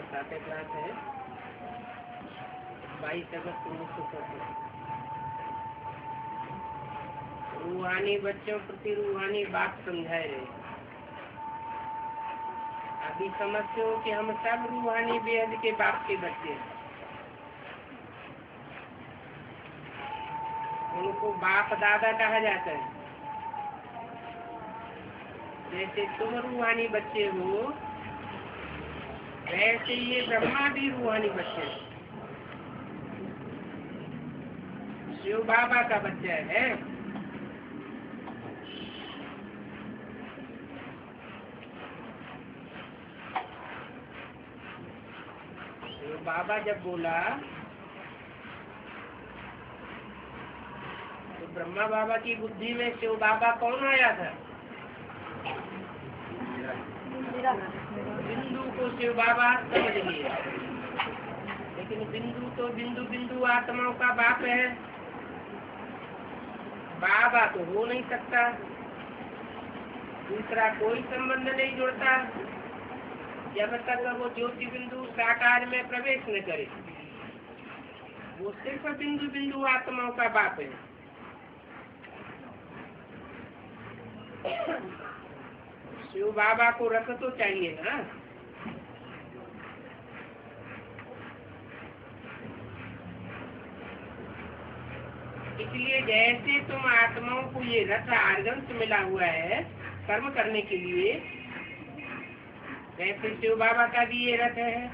सातवें क्लास है, 22 अगस्त 1934। रूहानी बच्चों प्रति रूहानी बात समझाए रहे। अभी समझते हो कि हम सब रूहानी बेहद के बाप के बच्चे हैं। उनको बाप दादा कहा जाता है। जैसे तुम रूहानी बच्चे हो, वैसे ये ब्रह्मा भी रूहानी बच्चे हैं। शिव बाबा का बच्चा है। शिव बाबा जब बोला तो ब्रह्मा बाबा की बुद्धि में शिव बाबा कौन आया था? बिंदु को शिव बाबा समझ लिए, लेकिन बिंदु तो बिंदु बिंदु आत्माओं का बाप है, बाबा तो हो नहीं सकता। दूसरा कोई संबंध नहीं जुड़ता जब तक वो ज्योति बिंदु साकार में प्रवेश न करे। वो सिर्फ बिंदु बिंदु आत्माओं का बाप है। शिव बाबा को रस तो चाहिए ना। इसलिए जैसे तुम आत्माओं को ये रस आर्गन मिला हुआ है कर्म करने के लिए, वैसे शिव बाबा का भी ये रस है,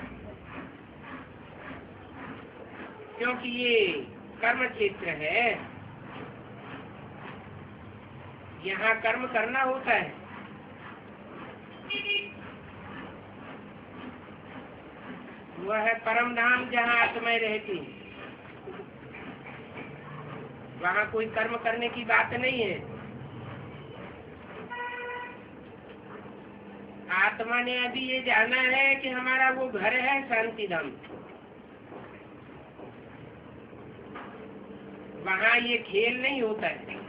क्योंकि ये कर्म क्षेत्र है। यहाँ कर्म करना होता है। वह है परम धाम जहाँ आत्माएं रहती। वहाँ कोई कर्म करने की बात नहीं है। आत्मा ने अभी ये जाना है कि हमारा वो घर है शांति धाम। वहाँ ये खेल नहीं होता है।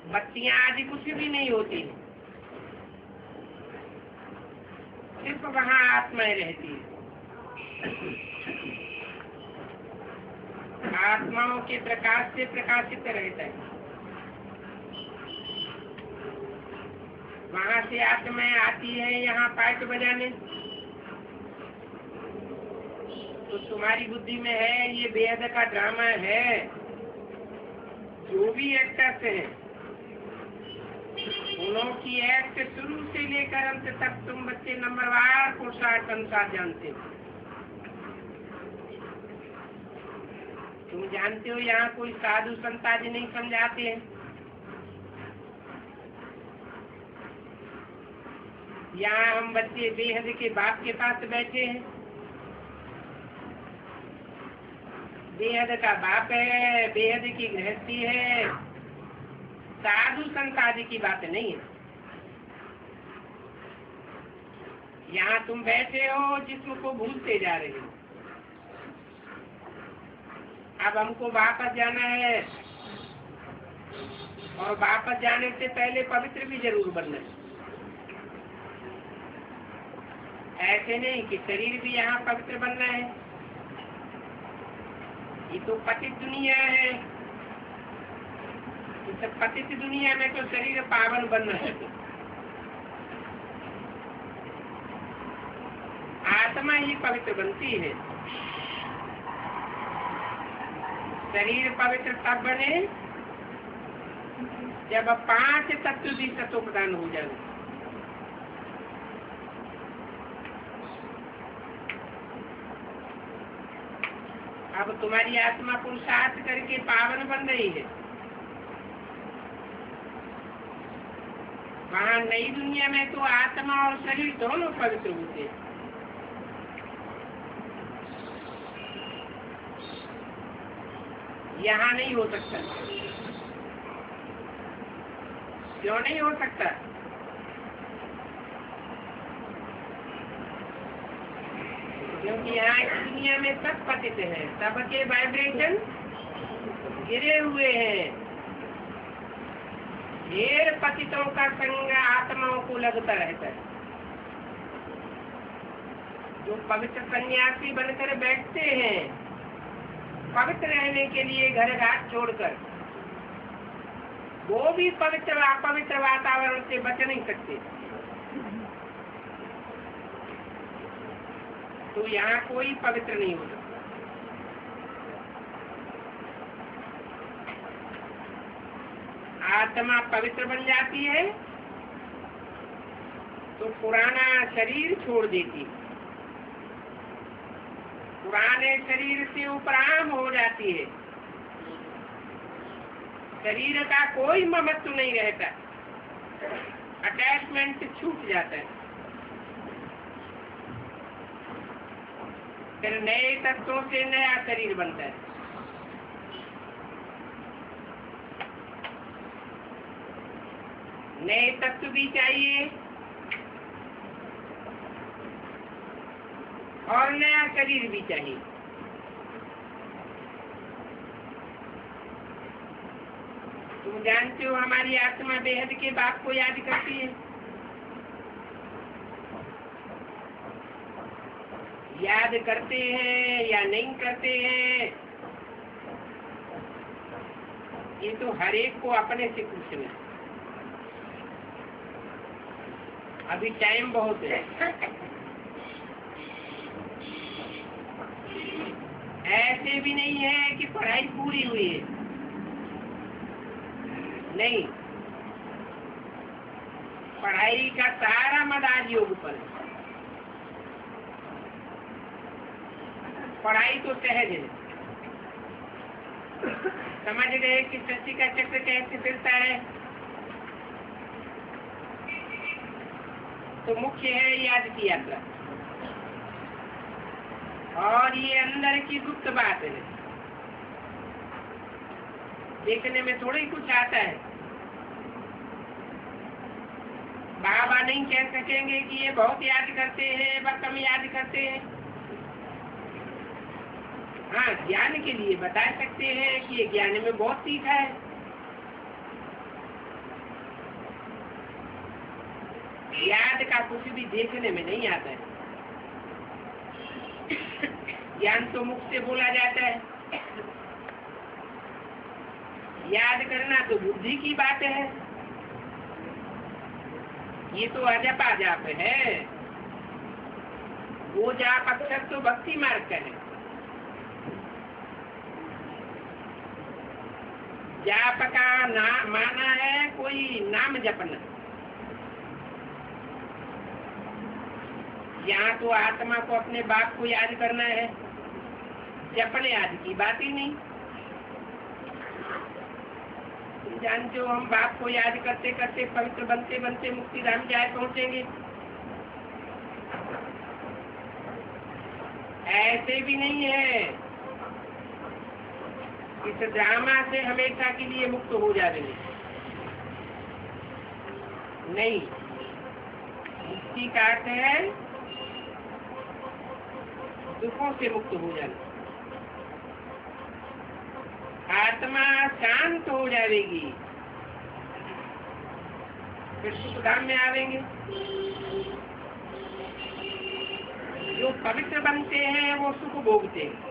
बत्तियां आदि कुछ भी नहीं होती, सिर्फ वहाँ आत्माएं रहती है। आत्माओं के प्रकाश से प्रकाशित रहता है। वहाँ से आत्माएं आती है यहाँ पाइप बजाने। तो तुम्हारी बुद्धि में है ये बेहद का ड्रामा है। जो भी एक्टर्स है उन्हों की एक्ट शुरू से लेकर अंत तक तुम बच्चे नंबरवार पुरुषार्थ अनुसार जानते हो। तुम जानते हो यहाँ कोई साधु संत आदि नहीं समझाते हैं। यहाँ हम बच्चे बेहद के बाप के पास बैठे हैं। बेहद का बाप है, बेहद की गृहस्थी है। साधु संत आदि की बात नहीं है। यहाँ तुम बैठे हो जिस्म को भूलते जा रहे हो। अब हमको वापस जाना है, और वापस जाने से पहले पवित्र भी जरूर बनना है। ऐसे नहीं कि शरीर भी यहाँ पवित्र बनना है। ये तो पतित दुनिया है। इस पतित दुनिया में तो शरीर पावन बनना है। आत्मा ही पवित्र बनती है। शरीर पवित्र तब बने जब 5 तत्व भी तत्व प्रदान हो जाए। अब तुम्हारी आत्मा पुरुषार्थ करके पावन बन रही है। वहाँ नई दुनिया में तो आत्मा और शरीर दोनों पवित्र होते हैं। यहाँ नहीं हो सकता। क्यों नहीं हो सकता? क्योंकि यहाँ इस दुनिया में सब पतित है, सबके वाइब्रेशन गिरे हुए हैं। ढेर पतितों का संग आत्माओं को लगता रहता है। जो पवित्र सन्यासी बनकर बैठते हैं पवित्र रहने के लिए घर घाट छोड़कर, वो भी पवित्र अपवित्र वातावरण से बच नहीं सकते। तो यहाँ कोई पवित्र नहीं हो सकता। आत्मा पवित्र बन जाती है तो पुराना शरीर छोड़ देती है, पुराने शरीर से उपराम हो जाती है, शरीर का कोई महत्व नहीं रहता, अटैचमेंट छूट जाता है। फिर नए तत्वों से नया शरीर बनता है। नए तत्व भी चाहिए और नया शरीर भी चाहिए। तुम जानते हो हमारी आत्मा बेहद के बाप को याद करती है। याद करते हैं या नहीं करते हैं, ये तो हर एक को अपने से पूछना है। अभी टाइम बहुत है। ऐसे भी नहीं है कि पढ़ाई पूरी हुई है, नहीं, पढ़ाई का सारा मदार योग पर है। पढ़ाई तो सहज है, समझ गए कि सृष्टि का चक्र कैसे चलता है। तो मुख्य है याद की यात्रा, और ये अंदर की गुप्त बात है, देखने में थोड़ा ही कुछ आता है। बाबा नहीं कह सकेंगे कि ये बहुत याद करते हैं व कम याद करते हैं। हाँ, ज्ञान के लिए बता सकते हैं कि ये ज्ञान में बहुत सीखा है। याद का कुछ भी देखने में नहीं आता है। ज्ञान तो मुख से बोला जाता है, याद करना तो बुद्धि की बात है। ये तो अजपा जाप है, वो जाप अक्षर तो भक्ति मार्ग का है। जाप का माना है कोई नाम जपना। यहाँ तो आत्मा को अपने बाप को याद करना है, जपने आदि की बात ही नहीं। तुम जानते हो हम बाप को याद करते करते पवित्र बनते बनते मुक्ति धाम जाए पहुंचेंगे। ऐसे भी नहीं है इस ड्रामा से हमेशा के लिए मुक्त हो जाएंगे, नहीं। मुक्ति का अर्थ है दुखों से मुक्त हो जाना। आत्मा शांत हो जाएगी, फिर सुख धाम में आवेंगे। जो पवित्र बनते हैं वो सुख भोगते हैं,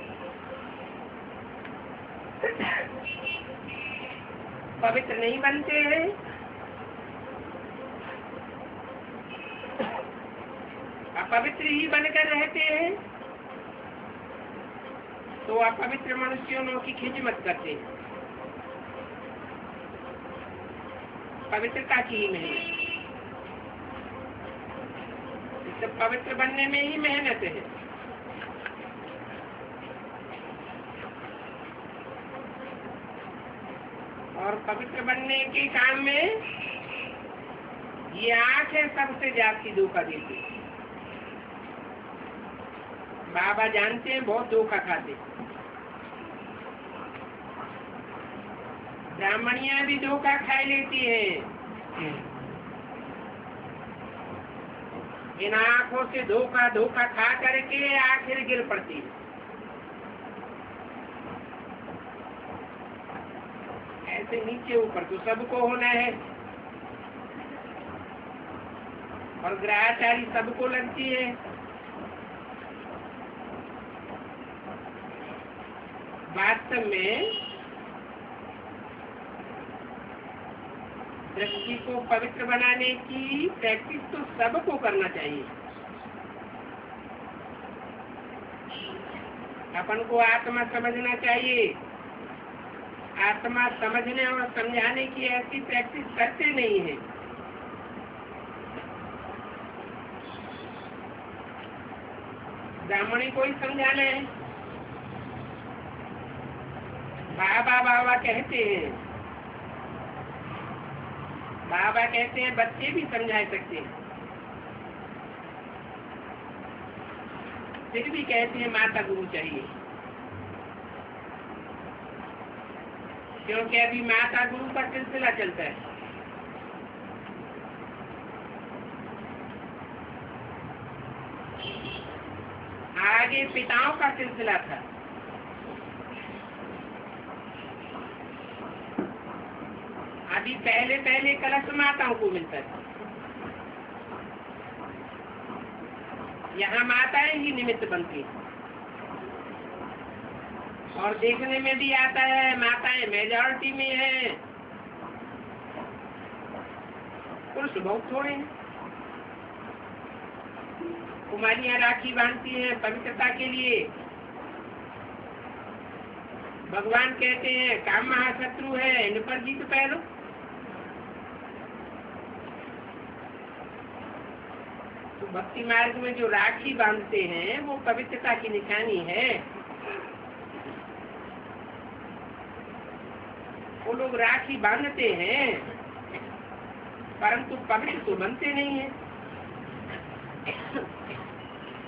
पवित्र नहीं बनते हैं अपवित्र ही बनकर रहते हैं, तो अपवित्र मनुष्यों की खिदमत करते हैं। पवित्रता की ही मेहनत, इससे पवित्र बनने में ही मेहनत है। और पवित्र बनने के काम में ये आंखें सबसे ज्यादा धोखा देती है। बाबा जानते हैं बहुत धोखा खाते। ब्राह्मणियां भी धोखा खा लेती है। इन आंखों से धोखा धोखा खा करके आखिर गिर पड़ती है। ऐसे नीचे ऊपर तो सबको होना है, और ग्रहाचारी सबको लगती है। वास्तव में दृष्टि को पवित्र बनाने की प्रैक्टिस तो सबको करना चाहिए। अपन को आत्मा समझना चाहिए। आत्मा समझने और समझाने की ऐसी प्रैक्टिस करते नहीं है। ब्राह्मणी को ही समझाना है। बाबा बाबा कहते हैं, बाबा कहते हैं, बच्चे भी समझा सकते हैं। फिर भी कहते हैं माता गुरु चाहिए, क्योंकि अभी माता गुरु का सिलसिला चलता है। आगे पिताओं का सिलसिला था। अभी पहले पहले कलश माताओं को मिलता है। यहाँ माताएं ही निमित्त बनती हैं। और देखने में भी आता है माताएं मेजॉरिटी में है, पुरुष बहुत थोड़े हैं। कुमारियां राखी बांधती हैं पवित्रता के लिए। भगवान कहते हैं काम महाशत्रु है, इन पर जीत पहलो। तो भक्ति मार्ग में जो राखी बांधते हैं वो पवित्रता की निशानी है। वो लोग राखी बांधते हैं परंतु पवित्र तो बनते नहीं है।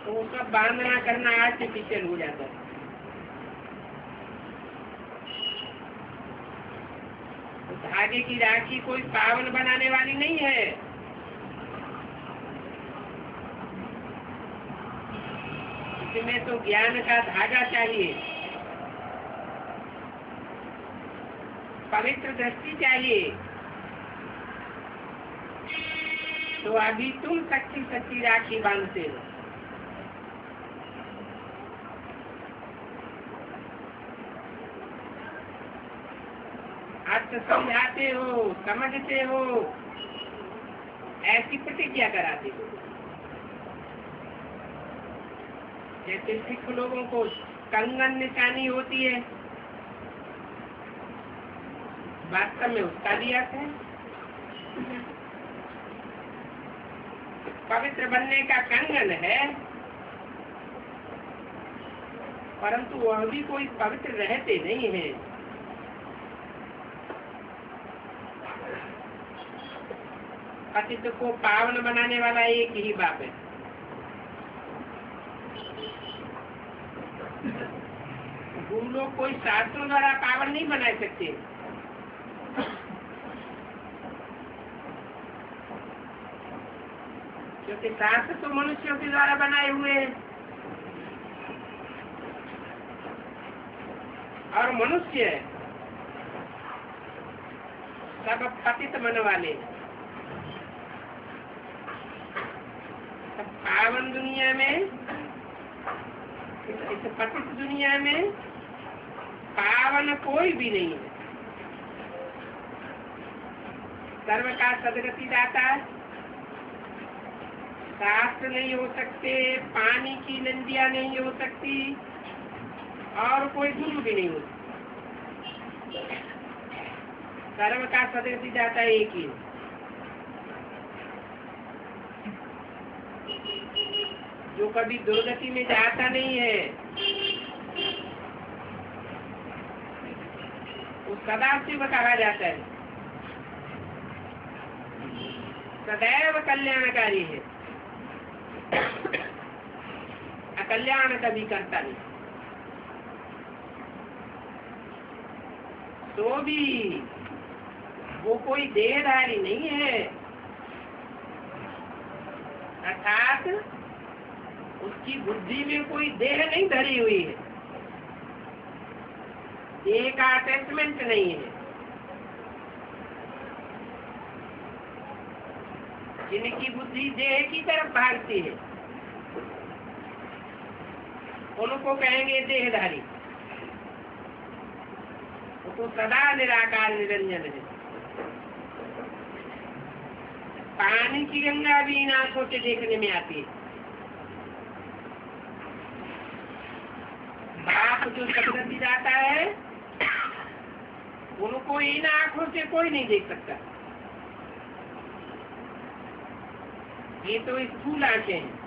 तो वो सब बांधना करना आर्टिफिशियल हो जाता है। तो धागे की राखी कोई पावन बनाने वाली नहीं है। इसमें तो ज्ञान का धागा चाहिए, पवित्र दृष्टि चाहिए। तो अभी तुम सच्ची सच्ची राखी बांधते हो। अर्थ समझाते हो, समझते हो, ऐसी प्रतिज्ञा कराते हो। जैसे सिख लोगों को कंगन निशानी होती है, वास्तव में उसका भी अर्थ है पवित्र बनने का कंगन है, परंतु वह भी कोई पवित्र रहते नहीं है। पतित को पावन बनाने वाला एक ही बाप है। गुरु लोग कोई शास्त्रों द्वारा पावन नहीं बना सकते। क्योंकि शास्त्र तो मनुष्यों के द्वारा बनाए हुए हैं और मनुष्य सब पतित मन वाले। सब पावन दुनिया में, इस पतित दुनिया में पावन कोई भी नहीं है। सर्व का सदगति दाता शास्त्र नहीं हो सकते, पानी की नंदियां नहीं हो सकती और कोई गुरु भी नहीं हो सकता। सर्व का सदगति दाता एक ही। जो कभी दुर्गति में जाता नहीं है वो सदा शिव कहा जाता है, सदैव कल्याणकारी है, अकल्याण कभी करता नहीं। तो भी वो कोई देहधारी नहीं है, अर्थात उसकी बुद्धि में कोई देह नहीं धरी हुई है, देह का अटैचमेंट नहीं है। जिनकी बुद्धि देह की तरफ भागती है उनको कहेंगे देहधारी। तो सदा निराकार निरंजन है। पानी की गंगा भी इन आंखों से देखने में आती है। बाप जो सदगति जाता है उनको इन आंखों से कोई नहीं देख सकता। ये तो स्थूल आंखें हैं।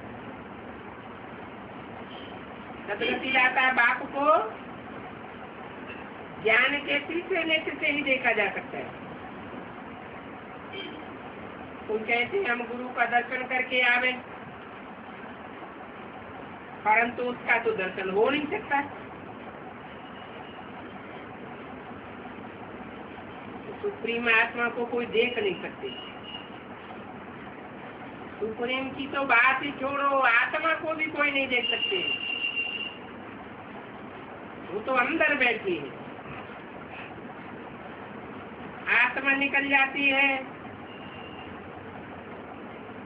सदगति जाता बाप को ज्ञान के तीसरे नेत्र से ही देखा जा सकता है। कोई कहते हम गुरु का दर्शन करके आवे, परंतु उसका तो दर्शन हो नहीं सकता। सुप्रीम आत्मा को कोई देख नहीं सकते। सुप्रीम की तो बात ही छोड़ो, आत्मा को भी कोई नहीं देख सकते। वो तो अंदर बैठी है। आत्मा निकल जाती है,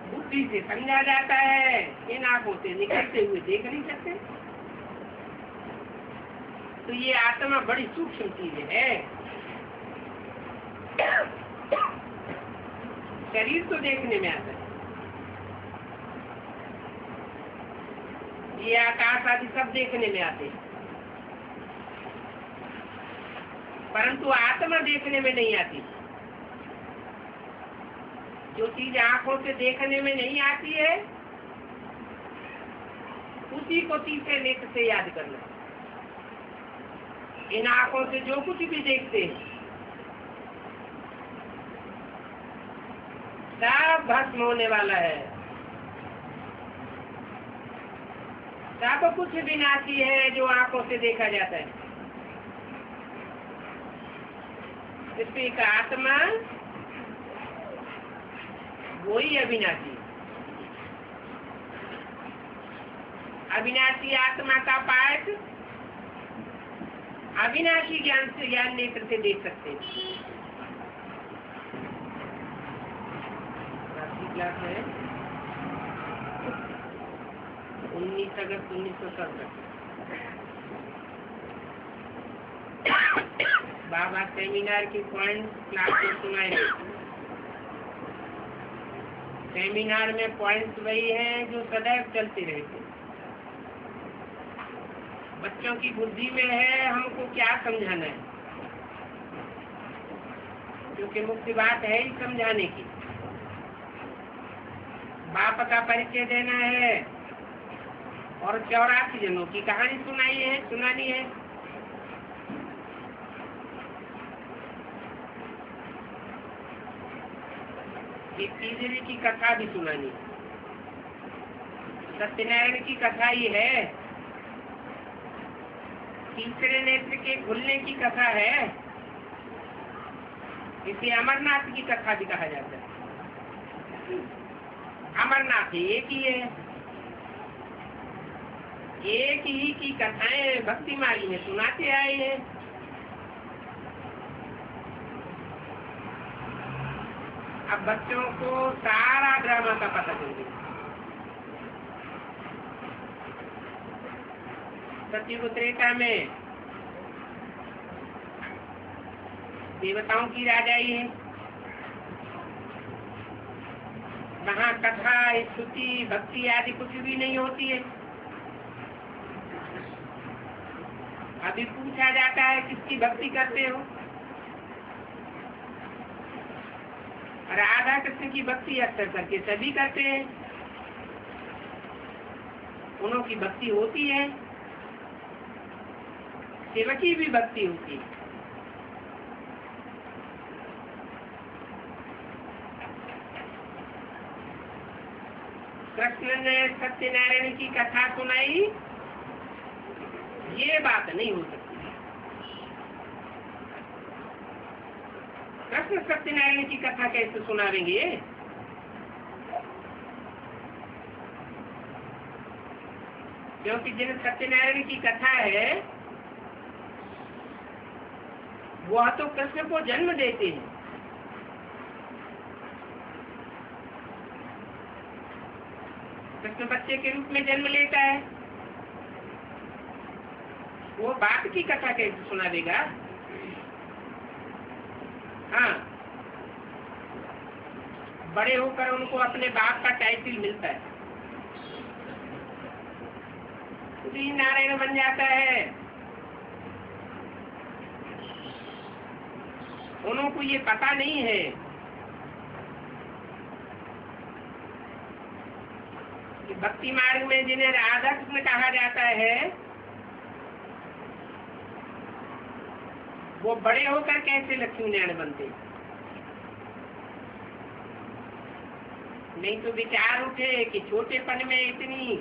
बुद्धि से समझा जाता है, इन आंखों से निकलते हुए देख नहीं सकते। तो ये आत्मा बड़ी सूक्ष्म चीज है। शरीर तो देखने में आता है, ये आकाश आदि सब देखने में आते हैं, परंतु आत्मा देखने में नहीं आती। जो चीज आंखों से देखने में नहीं आती है उसी को तीसरे नेत्र से याद करना। इन आंखों से जो कुछ भी देखते हैं सब भस्म होने वाला है, सब कुछ विनाशी है जो आंखों से देखा जाता है। इसलिए एक आत्मा वही अविनाशी। अविनाशी आत्मा का पाठ अविनाशी ज्ञान से ज्ञान नेत्र से देख सकते हैं। क्लास है 19 अगस्त 1917। बाबा सेमिनार की पॉइंट क्लास में सुनाए। सेमिनार में पॉइंट्स वही हैं जो सदैव चलते रहते। बच्चों की बुद्धि में है हमको क्या समझाना है, क्योंकि मुख्य बात है ही समझाने की। बाप का परिचय देना है और 84 जनों की कहानी सुनानी है। एक तीसरी की कथा भी सुनानी। सत्यनारायण की कथा ही है, तीसरे नेत्र के खुलने की कथा है। इसे अमरनाथ की कथा भी कहा जाता है। अमरनाथ एक ही है, एक ही की कथाएं भक्ति मार्ग में सुनाते आए हैं। अब बच्चों को सारा ड्रामा का पता चल गया। सतयुग त्रेता में देवताओं की राजाई है, वहाँ कथा स्तुति भक्ति आदि कुछ भी नहीं होती है। अभी पूछा जाता है किसकी भक्ति करते हो, राधा कृष्ण की भक्ति अक्सर करके सभी करते हैं। उन्हों की भक्ति होती है, शिव की भी भक्ति होती है। कृष्ण ने सत्यनारायण की कथा सुनाई, ये बात नहीं हो सकती। कृष्ण सत्यनारायण की कथा कैसे सुनावेंगे? क्योंकि जिन सत्यनारायण की कथा है वह तो कृष्ण को जन्म देते हैं। कृष्ण बच्चे के रूप में जन्म लेता है, वो बाप की कथा कैसे सुना देगा? हाँ, बड़े होकर उनको अपने बाप का टाइटल मिलता है, श्री नारायण बन जाता है। उनको ये पता नहीं है कि भक्ति मार्ग में जिन्हें राधा कृष्ण कहा जाता है वो बड़े होकर कैसे लक्ष्मी नारायण बनते। नहीं तो विचार उठे कि छोटेपन में इतनी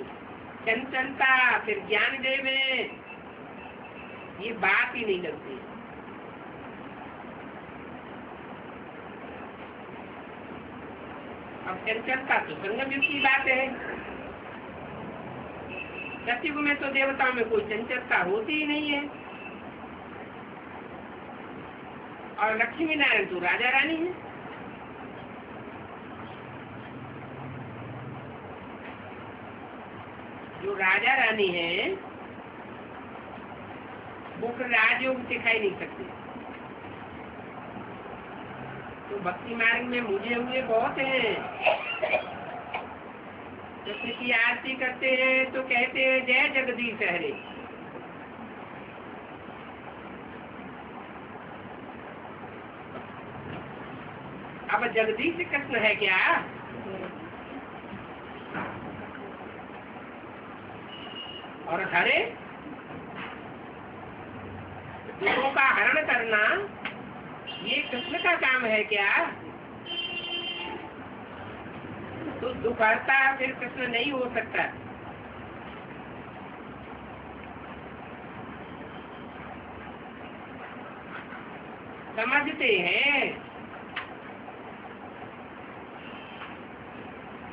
चंचलता, फिर ज्ञान देव, ये बात ही नहीं लगती। अब चंचलता तो संगम युग की बात है। सतयुग में तो देवताओं में कोई चंचलता होती ही नहीं है, और लक्ष्मी नारायण तो राजा रानी है। जो राजा रानी है वो फिर राजयोग सिखाई नहीं सकते। तो भक्ति मार्ग में मुझे हुए बहुत हैं। कृष्ण की आरती करते हैं तो कहते हैं जय जगदीश हरे। अब जगदीश कृष्ण है क्या? और हरे, दुखों का हरण करना ये कृष्ण का काम है क्या? तो दुख हरता फिर कृष्ण नहीं हो सकता। समझते हैं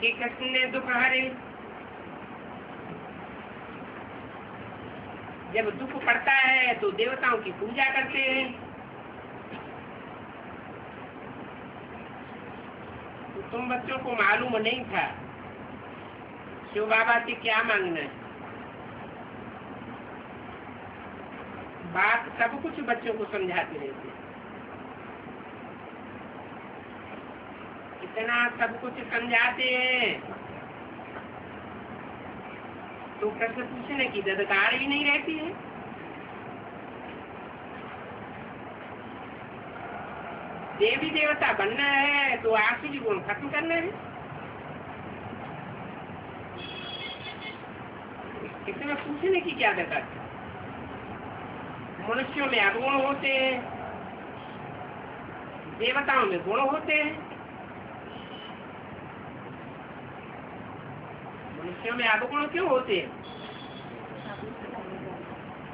कि कृष्ण ने दुख हरे। जब दुख पड़ता है तो देवताओं की पूजा करते हैं। तो तुम बच्चों को मालूम नहीं था शिव बाबा से क्या मांगना है। बात सब कुछ बच्चों को समझाते रहते, इतना सब कुछ समझाते हैं तो प्रश्न पूछने की दरकार ही नहीं रहती है। देवी देवता बनना है तो आसुरी गुण खत्म करना है। इसमें पूछने की क्या दरकार है? मनुष्यों में अवगुण होते हैं, देवताओं में गुण होते हैं। मनुष्यों में अवगुण क्यों होते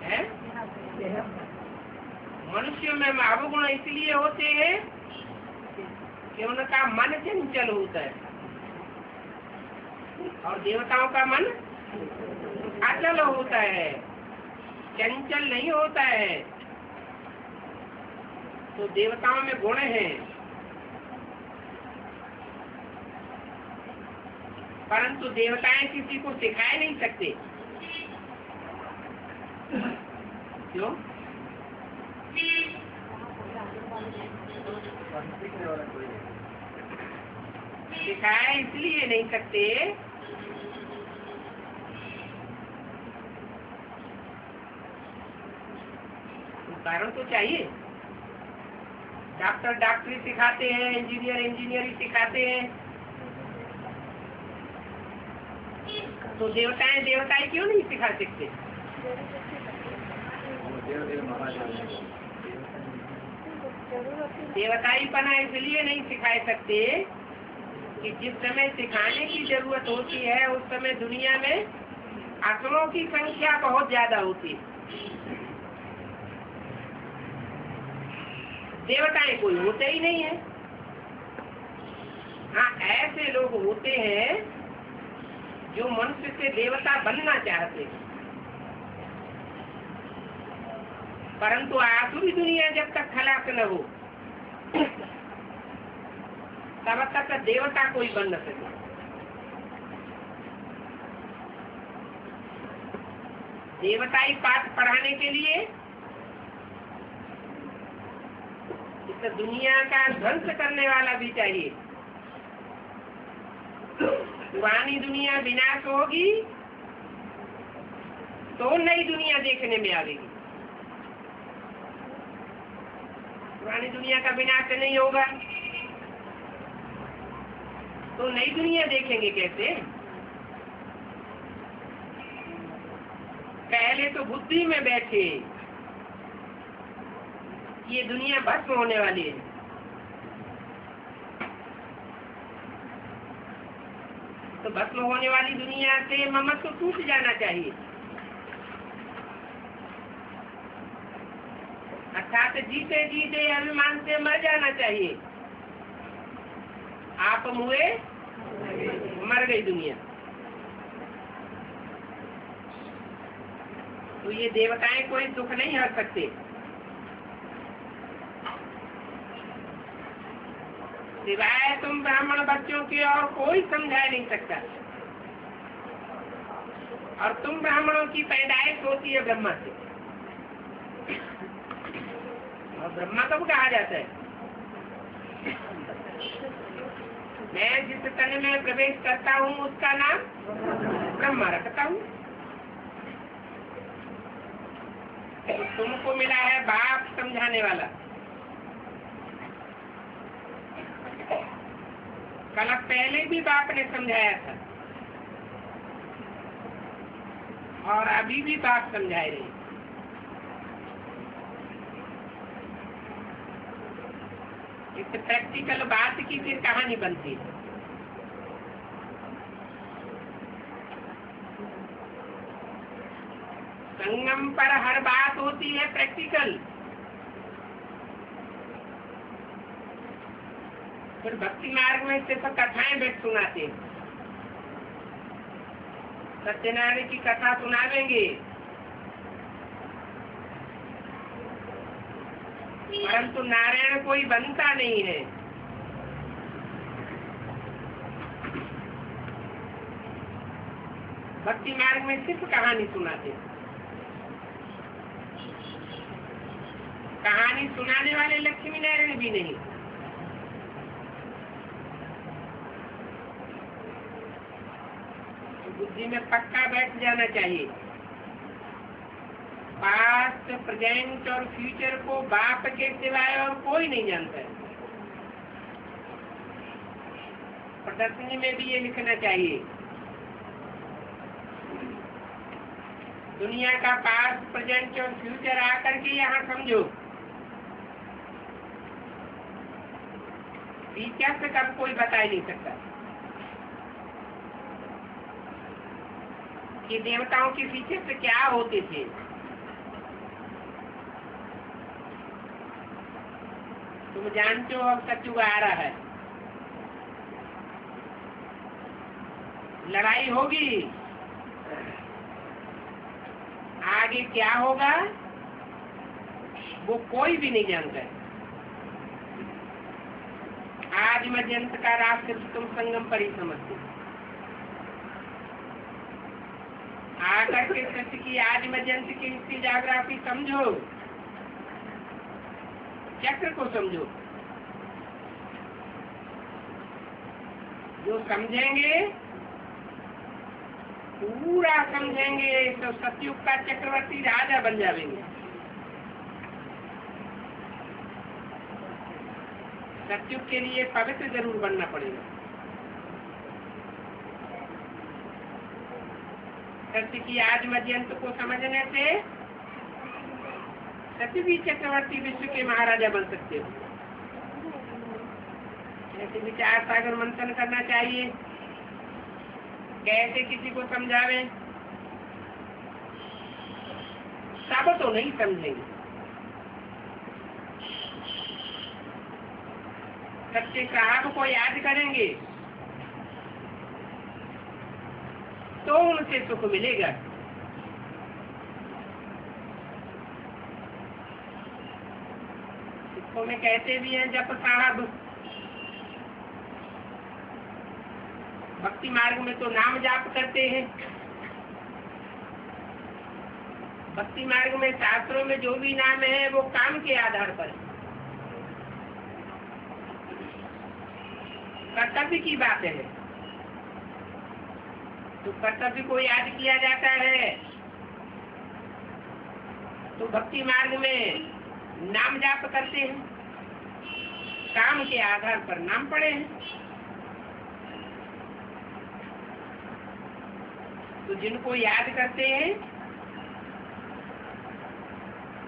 हैं? मनुष्यों में अवगुण इसलिए होते हैं कि उनका मन चंचल होता है और देवताओं का मन अचल होता है, चंचल नहीं होता है। तो देवताओं में गुण है, परंतु देवताएं किसी को सिखाए नहीं सकते। क्यों? सिखाए इसलिए नहीं सकते कारण तो चाहिए। डॉक्टर डॉक्टरी सिखाते हैं, इंजीनियर इंजीनियरिंग सिखाते हैं, तो देवताएं देवताएं क्यों नहीं सिखा सकते? देवताई पना इसलिए नहीं सिखा सकते कि जिस समय सिखाने की जरूरत होती है उस समय दुनिया में असुरों की संख्या बहुत ज्यादा होती है। देवताएं कोई होते ही नहीं है। हाँ, ऐसे लोग होते हैं जो मनुष्य से देवता बनना चाहते हैं, परंतु आसुरी दुनिया जब तक खलास न हो तब तक देवता कोई बन न सके। देवताई पाठ पढ़ाने के लिए तो दुनिया का ध्वंस करने वाला भी चाहिए। पुरानी दुनिया विनाश होगी तो नई दुनिया देखने में आएगी। पुरानी दुनिया का विनाश नहीं होगा तो नई दुनिया देखेंगे कैसे? पहले तो बुद्धि में बैठे ये दुनिया भस्म होने वाली है, तो भस्म होने वाली दुनिया से ममत्व तो टूट जाना चाहिए। अर्थात जीते जीते अभिमान से मर जाना चाहिए। आप मुए मर गई दुनिया। तो ये देवताएं कोई दुख नहीं हर सकते। सिवाय तुम ब्राह्मण बच्चों के और कोई समझा नहीं सकता। और तुम ब्राह्मणों की पैदाइश होती है ब्रह्मा से, और ब्रह्मा कब कहा जाता है? मैं जिस तन में प्रवेश करता हूँ उसका नाम ब्रह्मा रखता हूँ। तो तुमको मिला है बाप समझाने वाला। कल पहले भी बाप ने समझाया था और अभी भी बाप समझाए रहे। इस प्रैक्टिकल बात की फिर कहानी बनती है। संगम पर हर बात होती है प्रैक्टिकल। फिर भक्ति मार्ग में सिर्फ कथाएं बैठ सुनाते हैं। सत्यनारायण की कथा सुनावेंगे, परंतु नारायण कोई बनता नहीं है। भक्ति मार्ग में सिर्फ कहानी सुनाते। कहानी सुनाने वाले लक्ष्मी नारायण भी नहीं। बुद्धि में पक्का बैठ जाना चाहिए। पास्ट, प्रेजेंट और फ्यूचर को बाप के सिवाय और कोई नहीं जानता है। प्रदर्शनी में भी ये लिखना चाहिए, दुनिया का पास्ट, प्रेजेंट और फ्यूचर आकर के यहाँ समझो। फीचर से कब कोई बता ही नहीं सकता कि देवताओं के फीचर से क्या होते थे। तुम जानते हो अब सतयुग आ रहा है, लड़ाई होगी। आगे क्या होगा वो कोई भी नहीं जानता है। आज मध्यंत का राज सिर्फ तुम संगम पर ही समझते। आकर के सत्य की आज मध्यंत की इसकी जाग्राफी समझो, चक्र को समझो। जो समझेंगे, पूरा समझेंगे, तो सतयुग का चक्रवर्ती राजा बन जाएंगे। सतयुग के लिए पवित्र जरूर बनना पड़ेगा। सत्य की आज मध्यंत को समझने से सत्य भी चक्रवर्ती विश्व के महाराजा बन सकते हो। ऐसे विचार सागर मंथन करना चाहिए। कैसे किसी को समझावे, सब तो नहीं समझेंगे। सच्चे साहब को याद करेंगे तो उनसे सुख मिलेगा। सिखों में कहते भी हैं जप साहब। भक्ति मार्ग में तो नाम जाप करते हैं। भक्ति मार्ग में शास्त्रों में जो भी नाम है वो काम के आधार पर है। कर्तव्य की बात है, तो कर्तव्य को याद किया जाता है। तो भक्ति मार्ग में नाम जाप करते हैं, काम के आधार पर नाम पढ़े हैं। तो जिनको याद करते हैं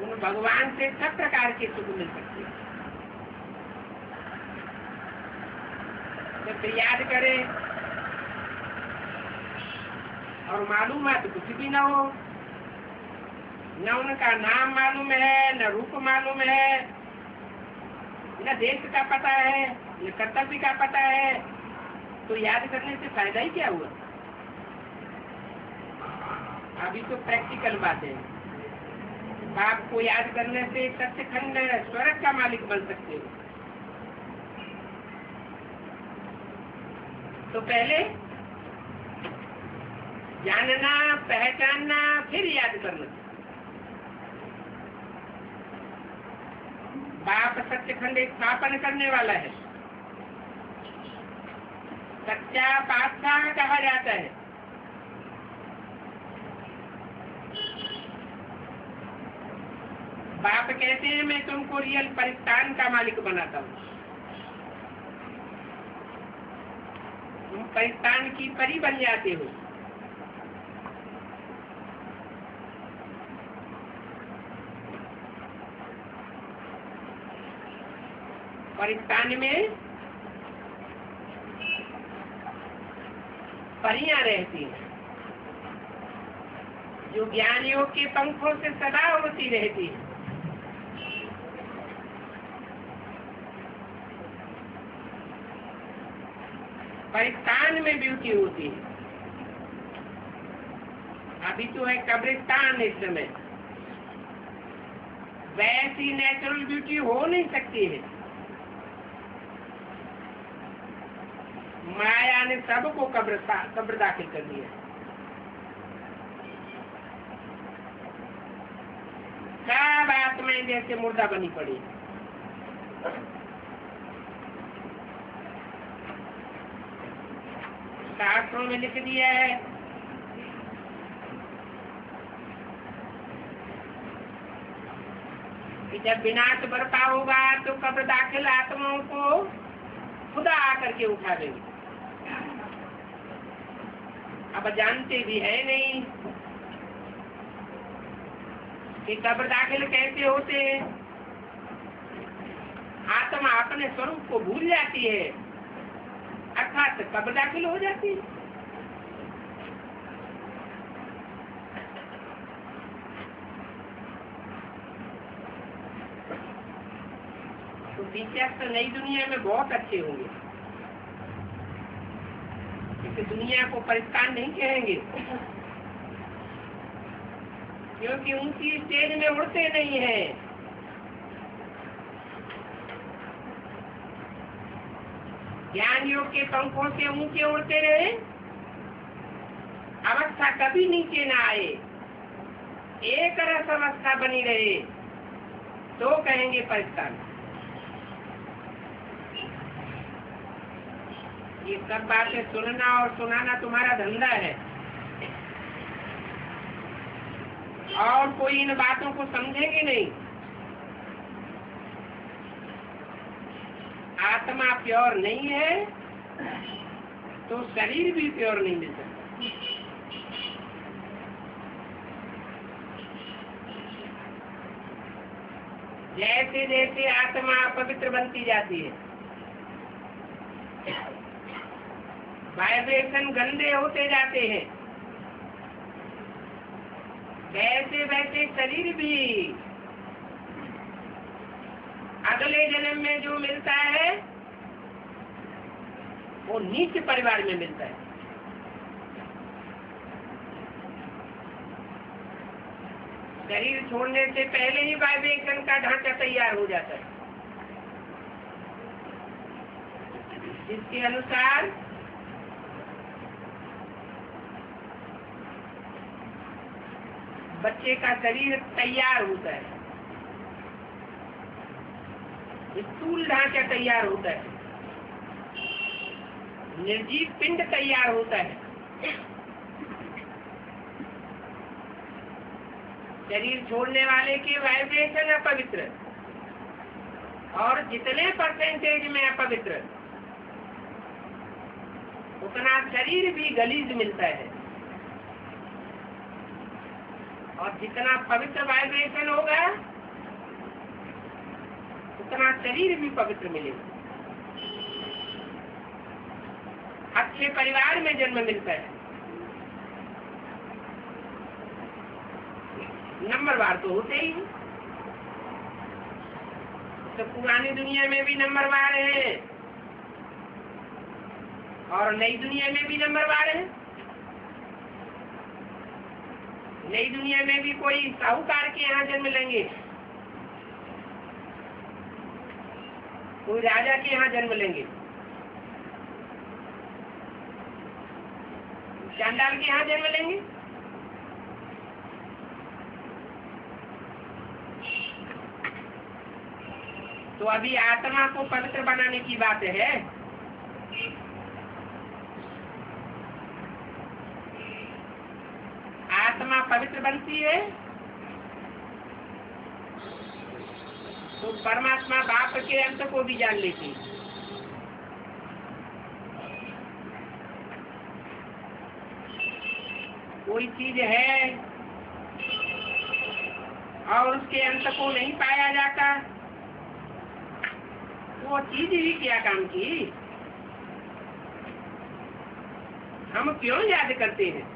उन भगवान से सब प्रकार के सुख मिल सकते हैं। तो फिर याद करें और मालूम है तो कुछ भी ना हो, न उनका नाम मालूम है, न रूप मालूम है, न देश का पता है, न कर्तव्य का पता है, तो याद करने से फायदा ही क्या हुआ? अभी तो प्रैक्टिकल बात है। बाप को याद करने से सत्यखंड स्वर्ग का मालिक बन सकते हो। तो पहले जानना, पहचानना, फिर याद करना। बाप सत्यखंड स्थापन करने वाला है, सच्चा पातशाह कहा जाता है। बाप कहते हैं मैं तुमको रियल परिस्तान का मालिक बनाता हूँ, तुम परिस्तान की परी बन जाते हो। परिस्तान में परियां रहती हैं जो ज्ञान योग के पंखों से सदा उड़ती रहती है। परिस्तान में ब्यूटी होती है। अभी तो है कब्रिस्तान इस समय, वैसी नेचुरल ब्यूटी हो नहीं सकती है। माया ने सबको कब्र दाखिल कर दिया। सब आत्माएं जैसे मुर्दा बनी पड़ी। शास्त्रों में लिख दिया है कि जब विनाश बरपा होगा तो कब्र दाखिल आत्माओं को खुदा आकर के उठा देंगे। अब जानते भी है नहीं कि कब्र दाखिल कैसे होते हैं। आत्मा अपने स्वरूप को भूल जाती है, अर्थात कब्र दाखिल हो जाती है। तो दिलचस्प नई दुनिया में बहुत अच्छे होंगे, इस दुनिया को परिस्तान नहीं कहेंगे, क्योंकि ऊंची स्टेज में उड़ते नहीं हैं। ज्ञान योग के पंखों से ऊंचे उड़ते रहे, अवस्था कभी नीचे ना आए, एक रस अवस्था बनी रहे, तो कहेंगे परिस्तान। ये सब बातें सुनना और सुनाना तुम्हारा धंधा है, और कोई इन बातों को समझेंगे नहीं। आत्मा प्योर नहीं है तो शरीर भी प्योर नहीं मिल सकता। जैसे जैसे आत्मा पवित्र बनती जाती है, वाइब्रेशन गंदे होते जाते हैं, वैसे वैसे शरीर भी अगले जन्म में जो मिलता है वो नीच परिवार में मिलता है। शरीर छोड़ने से पहले ही वाइब्रेशन का ढांचा तैयार हो जाता है, जिसके अनुसार बच्चे का शरीर तैयार होता है, स्थूल ढांचा तैयार होता है। निर्जीव पिंड तैयार होता है। शरीर छोड़ने वाले के वाइब्रेशन अपवित्र, और जितने परसेंटेज में अपवित्र उतना शरीर भी गलीज मिलता है, और जितना पवित्र वाइब्रेशन होगा उतना शरीर भी पवित्र मिलेगा। अच्छे परिवार में जन्म मिलता है। नंबरवार तो होते ही, तो पुरानी दुनिया में भी नंबरवार है और नई दुनिया में भी नंबरवार है। नई दुनिया में भी कोई साहूकार के यहाँ जन्म लेंगे, कोई राजा के यहाँ जन्म लेंगे, चांडाल के यहाँ जन्म लेंगे। तो अभी आत्मा को पवित्र बनाने की बात है। आत्मा पवित्र बनती है तो परमात्मा बाप के अंत को भी जान लेती है। कोई चीज है और उसके अंत को नहीं पाया जाता, वो चीज ही क्या काम की? हम क्यों याद करते हैं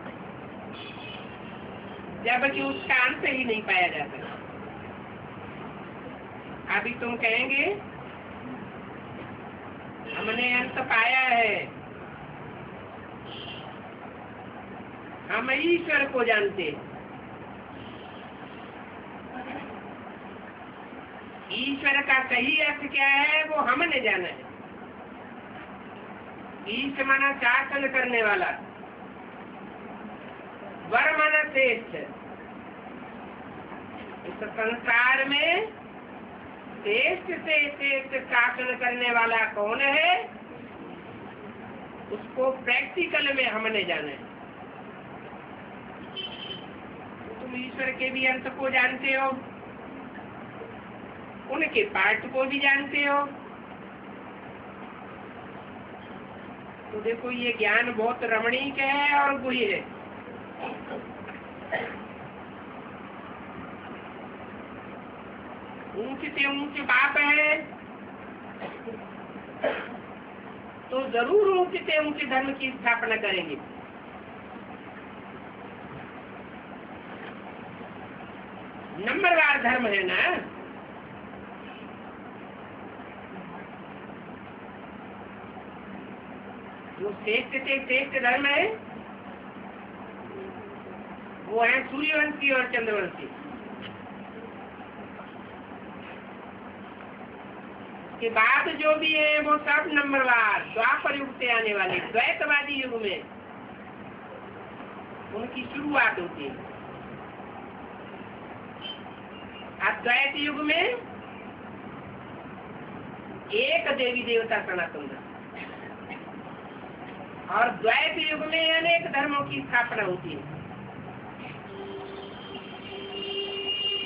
जबकि उसका अंत ही नहीं पाया जाता? अभी तुम कहेंगे हमने अंत पाया है, हम ईश्वर को जानते हैं। ईश्वर का सही अर्थ क्या है वो हमने जाना है। ईश माना शासन करने वाला, वर माना श्रेष्ठ। इस संसार में श्रेष्ठ से श्रेष्ठ शासन करने वाला कौन है, उसको प्रैक्टिकल में हमने जाना है। तुम ईश्वर के भी अंत को जानते हो, उनके पार्ट को भी जानते हो। तो देखो ये ज्ञान बहुत रमणीक है और गुही है। ऊंच से ऊंच बाप है तो जरूर ऊंच से ऊंच धर्म की स्थापना करेंगे। नंबरवार धर्म है ना। जो श्रेष्ठ से श्रेष्ठ धर्म है वो है सूर्यवंशी और चंद्रवंशी। के बाद जो भी है वो सब नंबरवार द्वापर युग से आने वाले द्वैतवादी युग में उनकी शुरुआत होती है। अद्वैत युग में एक देवी देवता सनातन धर्म, और द्वैत युग में अनेक धर्मों की स्थापना होती है।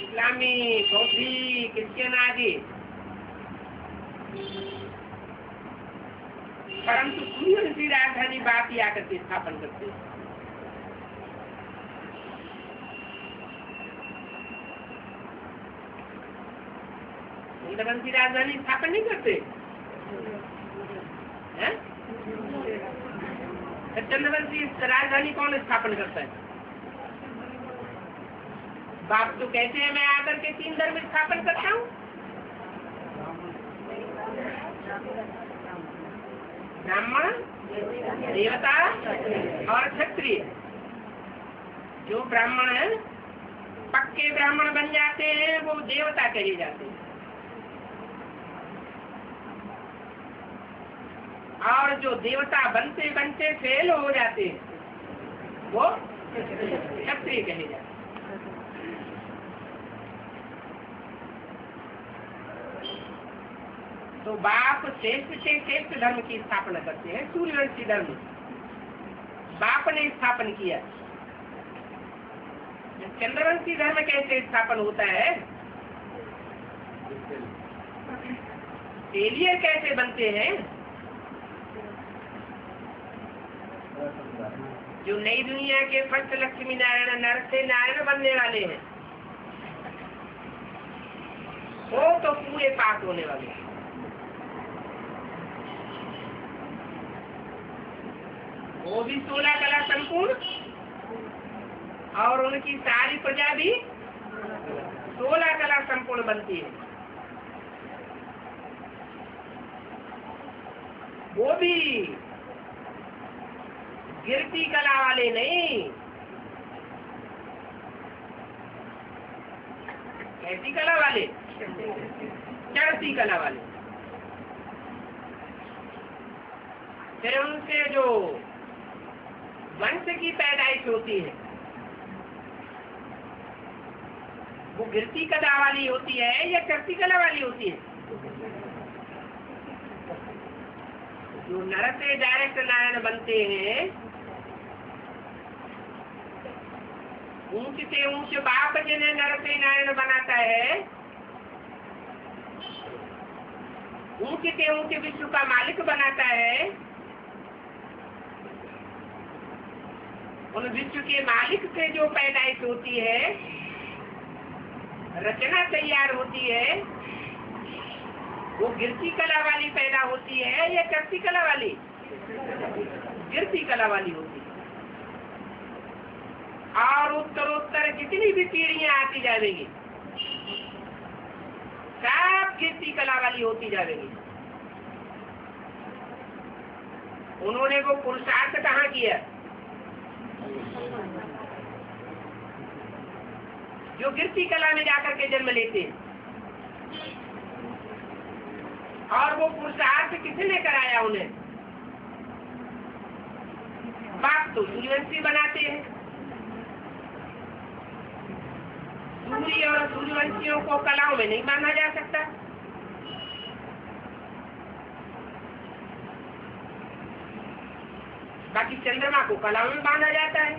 इस्लामी, बौद्धी, क्रिश्चियन आदि। परंतु सूर्य की राजधानी बाप ही आकर के स्थापन करते हैं। चंद्रवंशी राजधानी स्थापन नहीं करते हैं? चंद्रवंशी राजधानी कौन स्थापन करता है? बाप तो कहते हैं मैं आकर के 3 धर्म स्थापन करता हूँ। ब्राह्मण, देवता और क्षत्रिय। जो ब्राह्मण है पक्के ब्राह्मण बन जाते हैं वो देवता कहे जाते हैं, और जो देवता बनते बनते फेल हो जाते हैं वो क्षत्रिय कहे जाते हैं। तो बाप श्रेष्ठ से श्रेष्ठ धर्म की स्थापना करते हैं। सूर्यवंशी धर्म बाप ने स्थापन किया। चंद्रवंशी धर्म कैसे स्थापन होता है? फेलियर कैसे बनते हैं? जो नई दुनिया के फर्स्ट लक्ष्मी नारायण नर से नारायण बनने वाले हैं, वो तो पूरे पास होने वाले हैं। वो भी 16 कला संपूर्ण, और उनकी सारी प्रजा भी 16 कला संपूर्ण बनती है। वो भी गिरती कला वाले नहीं, कैसी कला वाले? चढ़ती कला वाले। फिर उनसे जो वंश की पैदाइश होती है वो गिरती कला वाली होती है या चढ़ती कला वाली होती है? जो नर से डायरेक्ट नारायण बनते हैं, ऊंच से ऊंच बाप जिन्हें नर से नारायण बनाता है, ऊंच से ऊंच विश्व का मालिक बनाता है, उन विश्व के मालिक से जो पैदाइश होती है, रचना तैयार होती है, वो गिरती कला वाली पैदा होती है या चढ़ती कला वाली? गिरती कला वाली होती है। और उत्तरोत्तर जितनी भी पीढ़ियां आती जाएगी सब गिरती कला वाली होती जाएगी। उन्होंने वो पुरुषार्थ कहाँ किया? जो गिरती कला में जाकर के जन्म लेते हैं। और वो पुरुषार्थ किसने कराया उन्हें? बाप तो सूर्यवंशी बनाते हैं। सूर्य और सूर्यवंशियों को कलाओं में नहीं माना जा सकता। बाकी चंद्रमा को कलाओं में माना जाता है।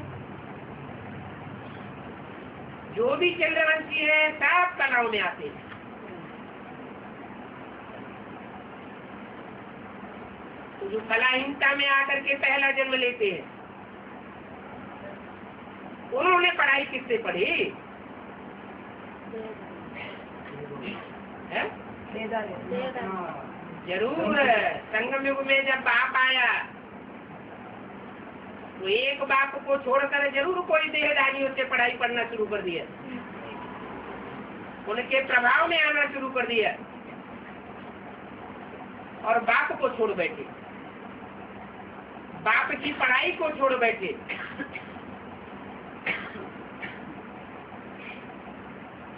जो भी चंद्रवंशी है सब कलाओं में आते हैं। तो जो कलाहीनता में आकर के पहला जन्म लेते हैं, उन्होंने पढ़ाई किससे पढ़ी? है? जरूर संगम युग में जब बाप आया तो एक बाप को छोड़कर जरूर कोई देहधारियों से पढ़ाई पढ़ना शुरू कर दिया, उनके प्रभाव में आना शुरू कर दिया और बाप को छोड़ बैठे, बाप की पढ़ाई को छोड़ बैठे।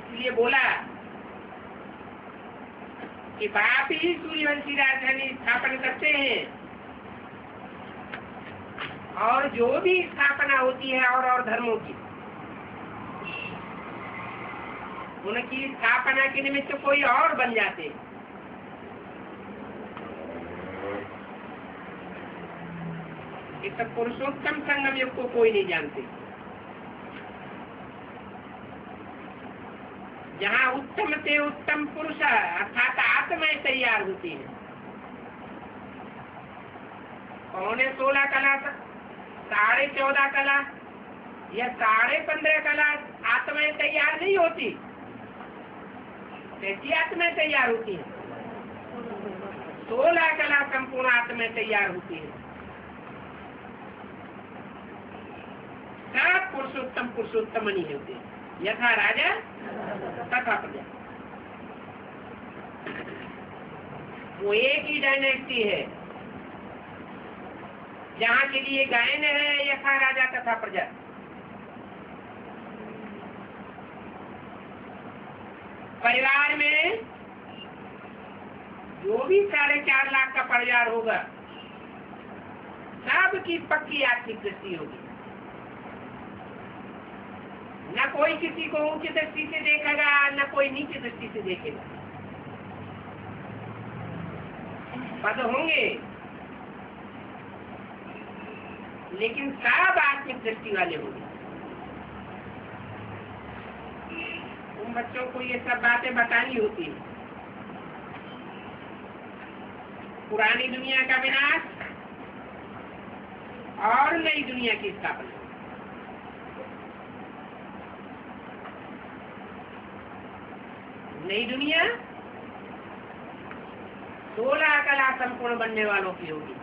इसलिए बोला कि बाप ही सूर्यवंशी राजधानी स्थापन करते हैं और जो भी स्थापना होती है और धर्मों की, उनकी स्थापना के निमित्त कोई और बन जाते हैं। इस पुरुषोत्तम संगम युग को कोई नहीं जानते, जहाँ उत्तम से उत्तम पुरुष अर्थात आत्माएं तैयार होती है। 16.25 कला, 14.5 कला या 15.5 कला आत्माएं तैयार नहीं होती। कैसी आत्माएं तैयार होती है? 16 कला संपूर्ण आत्माएं तैयार होती है। सब पुरुषोत्तम नहीं होते। यथा राजा तथा प्रजा, वो एक ही डायनेस्टी है जहाँ के लिए गायन है यथा राजा तथा प्रजा। परिवार में जो भी 4.5 लाख का परिवार होगा, सबकी पक्की आर्थिक दृष्टि होगी। न कोई किसी को ऊंची दृष्टि से देखेगा, न कोई नीची दृष्टि से देखेगा। पद होंगे, लेकिन सब आत्मिक दृष्टि वाले होंगे। उन बच्चों को ये सब बातें बतानी होती है। पुरानी दुनिया का विनाश और नई दुनिया की स्थापना। नई दुनिया 16 कला संपूर्ण बनने वालों की होगी।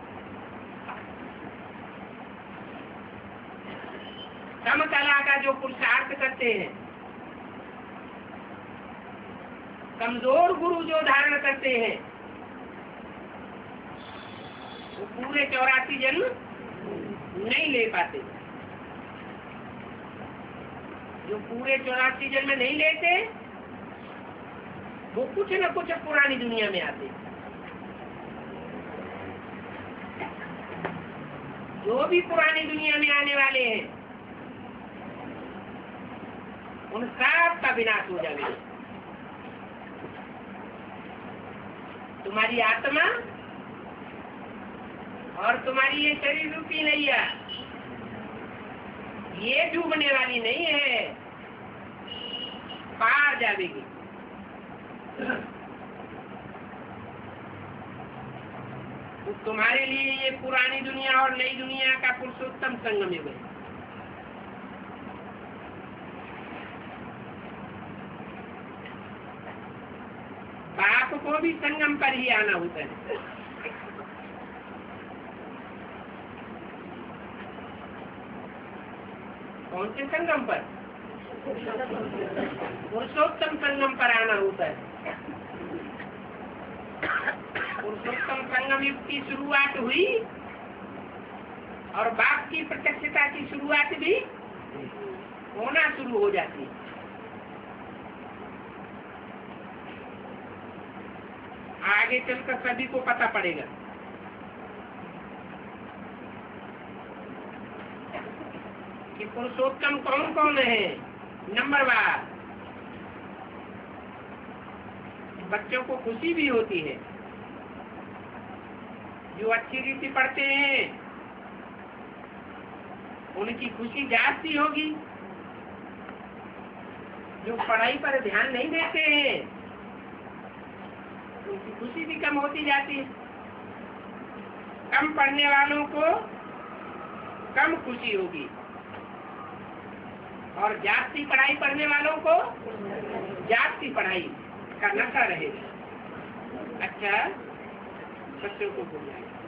कम कला का जो पुरुषार्थ करते हैं, कमजोर गुरु जो धारण करते हैं, वो पूरे 84 जन्म नहीं ले पाते। जो पूरे 84 जन्म नहीं लेते, वो कुछ न कुछ पुरानी दुनिया में आते। जो भी पुरानी दुनिया में आने वाले हैं, उन सब का विनाश हो जाएगा। तुम्हारी आत्मा और तुम्हारी ये शरीर रूपी नैया, ये डूबने वाली नहीं है, पार जाएगी। तो तुम्हारे लिए ये पुरानी दुनिया और नई दुनिया का पुरुषोत्तम संगम युग है। बाप को भी संगम पर ही आना होता है। कौन से संगम पर? पुरुषोत्तम संगम पर आना होता है। पुरुषोत्तम संगम युग की शुरुआत हुई और बाप की प्रत्यक्षता की शुरुआत भी होना शुरू हो जाती है। आगे चलकर सभी को पता पड़ेगा कि पुरुषोत्तम कौन कौन है। नंबर वार बच्चों को खुशी भी होती है। जो अच्छी रीति पढ़ते हैं उनकी खुशी जाती होगी। जो पढ़ाई पर ध्यान नहीं देते हैं उनकी खुशी भी कम होती जाती है। कम पढ़ने वालों को कम खुशी होगी और जाती पढ़ाई पढ़ने वालों को जाती पढ़ाई का नशा रहेगा। अच्छा, बच्चों को भूल जाएगा।